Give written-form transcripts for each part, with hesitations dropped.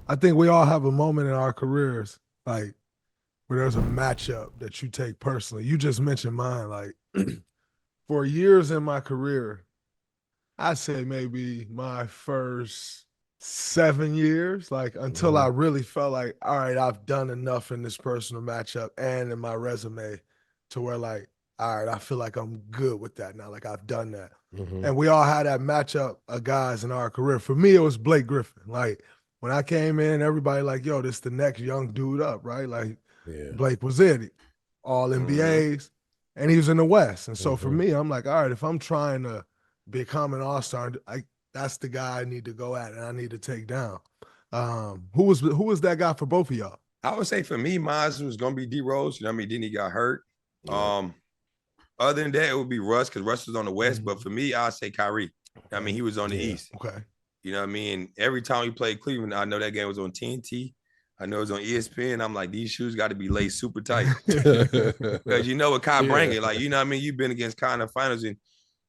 I think we all have a moment in our careers, like where there's a matchup that you take personally. You just mentioned mine. Like for years in my career, I say maybe my first 7 years, like until I really felt like, all right, I've done enough in this personal matchup and in my resume to where like, all right, I feel like I'm good with that now. Like I've done that. Mm-hmm. And we all had that matchup of guys in our career. For me, it was Blake Griffin. Like when I came in, everybody like, yo, this the next young dude up, right? Like Yeah. Blake was it, all Mm-hmm. NBAs, and he was in the West. And so for Mm-hmm. me, I'm like, all right, if I'm trying to become an all-star, that's the guy I need to go at and I need to take down. Who was that guy for both of y'all? I would say for me, mine was gonna be D Rose. You know what I mean? Then he got hurt. Yeah. Um, Other than that, it would be Russ because Russ was on the West. But for me, I'd say Kyrie. I mean, he was on the Yeah. East. Okay. You know what I mean? Every time we played Cleveland, I know that game was on TNT. I know it was on ESPN. I'm like, these shoes got to be laced super tight. Because you know what Kai bring it. Like, you know what I mean? You've been against Kai in the finals. And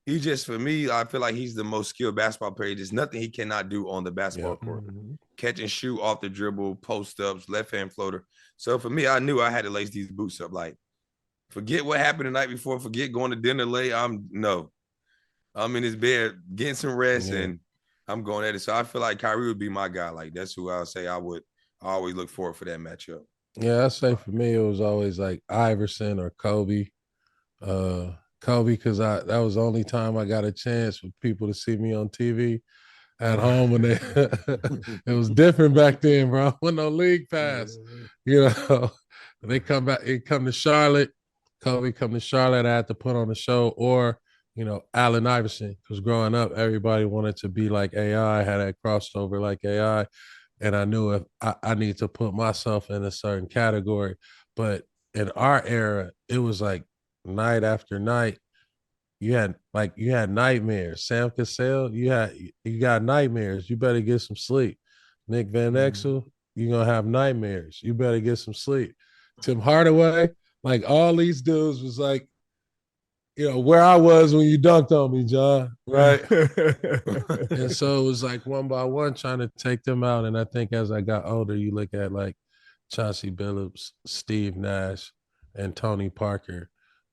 he just, for me, I feel like he's the most skilled basketball player. There's nothing he cannot do on the basketball court. Catch and shoot off the dribble, post ups, left hand floater. So for me, I knew I had to lace these boots up. Like, forget what happened the night before. Forget going to dinner late. I'm in his bed getting some rest and I'm going at it. So I feel like Kyrie would be my guy. Like that's who I would say I always look forward for that matchup. Yeah, I say for me it was always like Iverson or Kobe. Kobe, because that was the only time I got a chance for people to see me on TV at home when they it was different back then, bro. When no league pass. You know, they come to Charlotte, Kobe come to Charlotte, I had to put on a show, or Allen Iverson, because growing up, everybody wanted to be like AI, had that crossover like AI. And I knew if I need to put myself in a certain category. But in our era, it was like night after night. You had nightmares. Sam Cassell, you got nightmares. You better get some sleep. Nick Van Exel, you're gonna have nightmares. You better get some sleep. Tim Hardaway, like all these dudes was like, where I was when you dunked on me, John, right? And so it was like one by one trying to take them out. And I think as I got older, you look at like Chauncey Billups, Steve Nash, and Tony Parker,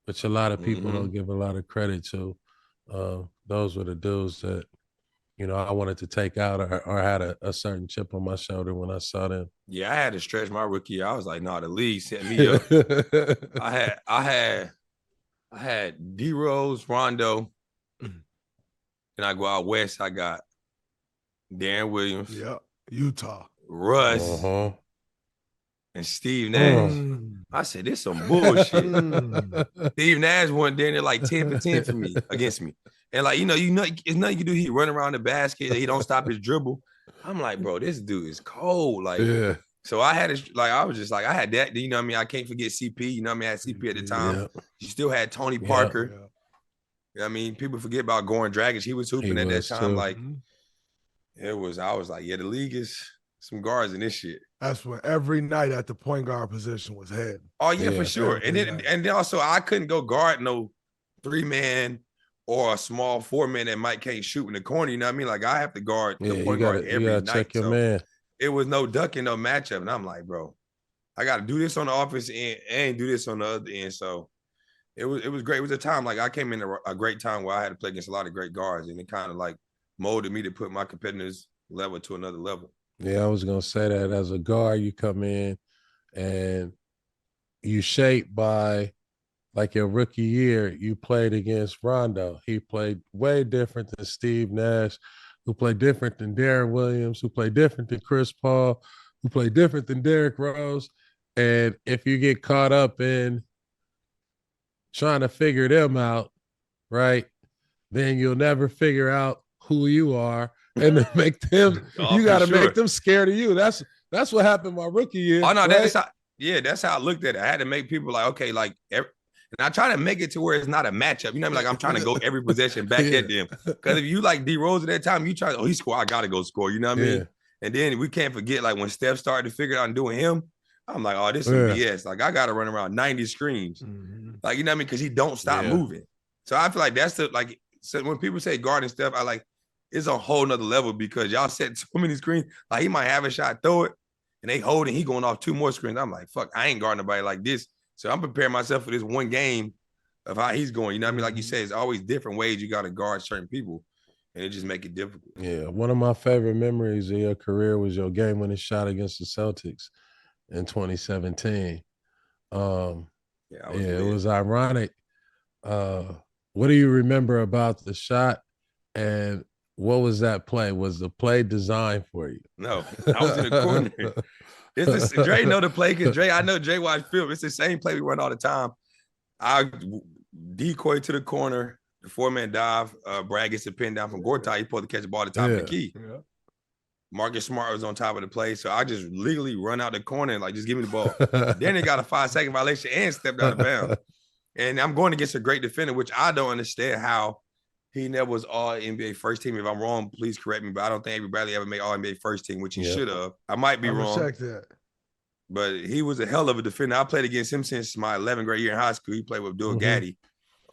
which a lot of people don't give a lot of credit to. Those were the dudes that, I wanted to take out or had a certain chip on my shoulder when I saw them. Yeah, I had to stretch my rookie year. I was like, no, the league set me up. I had D Rose, Rondo, and I go out west. I got Darren Williams, Yep. Utah, Russ, Uh-huh. and Steve Nash. I said, this some bullshit. Steve Nash went down there like 10 for 10 for me against me. And like, it's nothing you can do. He run around the basket. He don't stop his dribble. I'm like, bro, this dude is cold. Like, Yeah. so I had I was just like, I had that. You know what I mean? I can't forget CP. You know what I mean? I had CP at the time. Yeah. You still had Tony Parker. You know what I mean? People forget about Goran Dragic. He was hooping at that time. Too. Like, I was like, yeah, the league is some guards in this shit. That's when every night at the point guard position was head. Oh yeah, for sure. And then also I couldn't go guard no 3-man or a small 4-man that Mike can't shoot in the corner. You know what I mean? Like I have to guard the point guard every night. Check your man. It was no ducking, no matchup. And I'm like, bro, I got to do this on the offense end and do this on the other end. So it was great. It was a time like I came in a great time where I had to play against a lot of great guards, and it kind of like molded me to put my competitiveness level to another level. Yeah, I was gonna say that as a guard, you come in and you shaped by like your rookie year, you played against Rondo. He played way different than Steve Nash, who played different than Darren Williams, who played different than Chris Paul, who played different than Derrick Rose. And if you get caught up in trying to figure them out, right, then you'll never figure out who you are. And to make them, you got to make them scared of you. That's what happened my rookie year. Oh no, right? that's how I looked at it. I had to make people like, okay, like, and I try to make it to where it's not a matchup. You know what I mean? Like I'm trying to go every possession back at them. Because if you like D Rose at that time, you try, he score, I gotta go score. You know what I mean? And then we can't forget like when Steph started to figure out and doing him, I'm like, oh, this is BS. Like I gotta run around 90 screens. Like, you know what I mean? Because he don't stop moving. So I feel like that's so when people say guarding Steph, it's a whole nother level because y'all set so many screens. Like he might have a shot, throw it, and they hold it. He going off 2 more screens. I'm like, fuck, I ain't guarding nobody like this. So I'm preparing myself for this one game of how he's going. You know what I mean? Like you said, it's always different ways you got to guard certain people, and it just make it difficult. Yeah, one of my favorite memories of your career was your game-winning shot against the Celtics in 2017. It was ironic. What do you remember about the shot, and what was that play? Was the play designed for you? No, I was in the corner. Dre know the play because I know Dre watch film. It's the same play we run all the time. I decoy to the corner, the 4-man dive. Brad gets the pin down from Gortat. He supposed to catch the ball at the top of the key. Yeah. Marcus Smart was on top of the play, so I just legally run out the corner and like, just give me the ball. Then they got a 5-second violation and stepped out of bounds. And I'm going against a great defender, which I don't understand how he never was all NBA first team. If I'm wrong, please correct me. But I don't think Avery Bradley ever made all NBA first team, which he should have. I might be wrong. Check that. But he was a hell of a defender. I played against him since my 11th grade year in high school. He played with Abdul Gaddy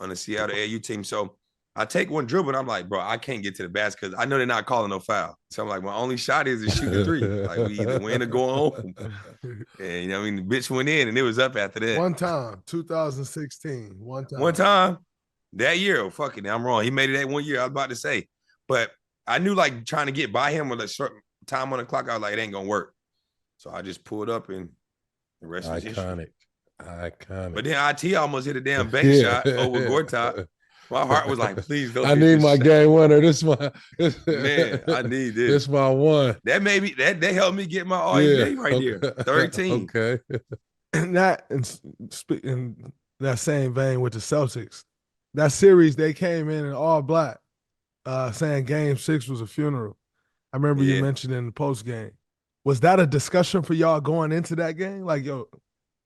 on the Seattle AAU team. So I take one dribble and I'm like, bro, I can't get to the basket because I know they're not calling no foul. So I'm like, my only shot is to shoot the 3. Like we either win or go home. And you know what I mean? The bitch went in and it was up after that. One time, 2016. One time. That year, oh, fuck it, I'm wrong. He made it that 1 year, I was about to say. But I knew like trying to get by him with a certain time on the clock, I was like, it ain't gonna work. So I just pulled up and the rest was history. Iconic. But then IT almost hit a damn bank shot over Gortat. My heart was like, please don't. I need my game winner. Man, I need this. This my one. That maybe that helped me get my all-NBA right here. 13. Okay. And in that same vein with the Celtics, that series they came in all black, saying Game 6 was a funeral. I remember you mentioned in the post game. Was that a discussion for y'all going into that game? Like,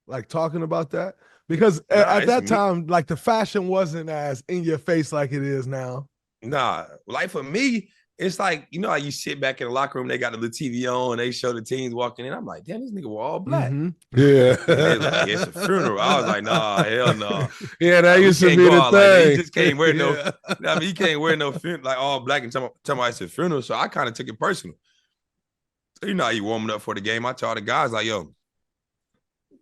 like talking about that? Because at that time, like the fashion wasn't as in your face like it is now. Nah, like for me, it's like, you know how you sit back in the locker room, they got the little TV on, and they show the teams walking in. I'm like, damn, this nigga were all black. Yeah. Like, it's a funeral. I was like, nah, hell no. Yeah, that used to be the thing. Like, he just can't wear no, I mean, he can't wear no like all black and tell me it's a funeral. So I kind of took it personal. So you know how you warming up for the game. I told the guys, like, yo,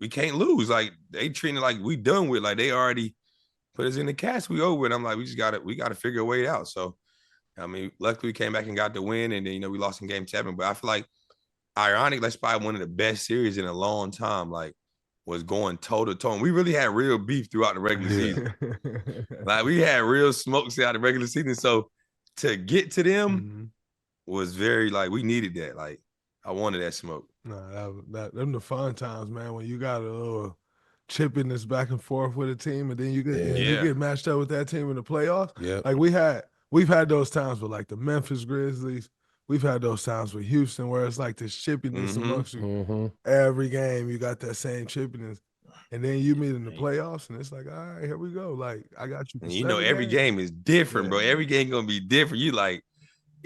we can't lose. Like, they treating it like we done with. Like, they already put us in the cast. We over. And I'm like, we got to figure a way out. So, I mean, luckily we came back and got the win. And then, you know, we lost in game 7. But I feel like, ironic, that's probably one of the best series in a long time. Like, was going toe-to-toe. And we really had real beef throughout the regular season. Like, we had real smokes out the regular season. So, to get to them was very, like, we needed that. Like, I wanted that smoke. No, them the fun times, man. When you got a little chippiness back and forth with a team, and then you get matched up with that team in the playoffs. Yeah, like we've had those times with like the Memphis Grizzlies. We've had those times with Houston where it's like this chippiness amongst you. Every game you got that same chippiness, and then you meet in the playoffs, and it's like, all right, here we go. Like I got you. And you know, every game is different, bro. Every game gonna be different. You like.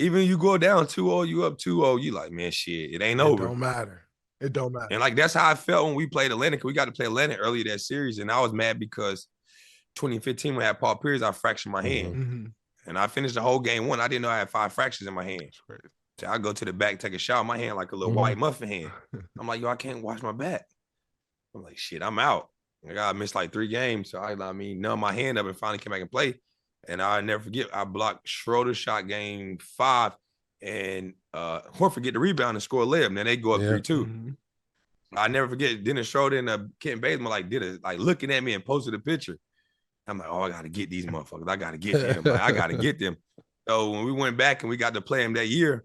Even you go down 2-0, you up 2-0, you like, man, shit, it ain't over. It don't matter. It don't matter. And like that's how I felt when we played Atlanta. We got to play Atlanta earlier that series, and I was mad because 2015 when I had Paul Pierce, I fractured my hand, and I finished the whole game 1. I didn't know I had 5 fractures in my hand. So I go to the back, take a shower, my hand like a little white muffin hand. I'm like, yo, I can't wash my back. I'm like, shit, I'm out. I missed like 3 games, so I mean, numb my hand up and finally came back and played. And I'll never forget, I blocked Schroeder's shot game 5, and Horford get the rebound and score a layup. And then they go up 3-2. I never forget, Dennis Schroeder and Kent Bazemore like looking at me and posted a picture. I'm like, oh, I got to get these motherfuckers. I got to get them. Like, I got to get them. So when we went back and we got to play them that year,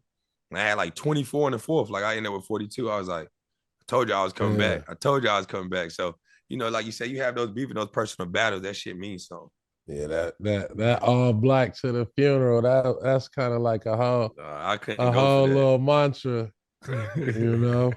and I had like 24 in the fourth. Like I ended up with 42. I was like, I told you I was coming back. I told you I was coming back. So, you know, like you said, you have those beef and those personal battles. That shit means something. Yeah, that all black to the funeral. That's kind of like a whole little mantra, you know.